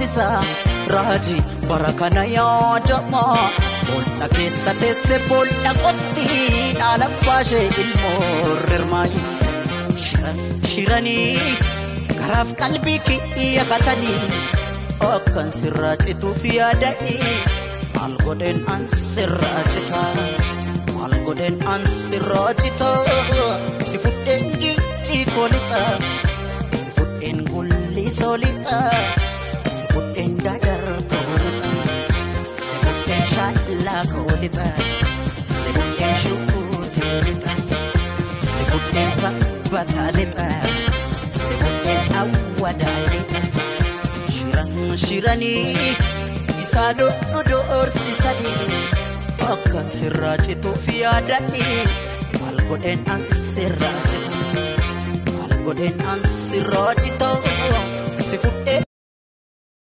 dorsisa raji barakana yaadama bolla keessa teesse bolla qotti dhaala baashee ilmoorrermaayi shiranii garaaf qalbii kiyyakatanii akkan sirraa cituuf yaadanii maal godheen an sirraa citaa maal godheen an sirraa citaa si fudheen giccii koolixaa si fudheen gulli soolixaa si fudheen dadar koolixaa si fudheen shaallaa koolixaa si fudheen shukuuteelixaa si fudheen sabbataalixaa si fudheen awwadaalixaa shiranii isaa doorsisanii akkan sirraa cituuf yaadanii maal godheen an sirraa citaa maal godheen an sirraa citaa si fudhee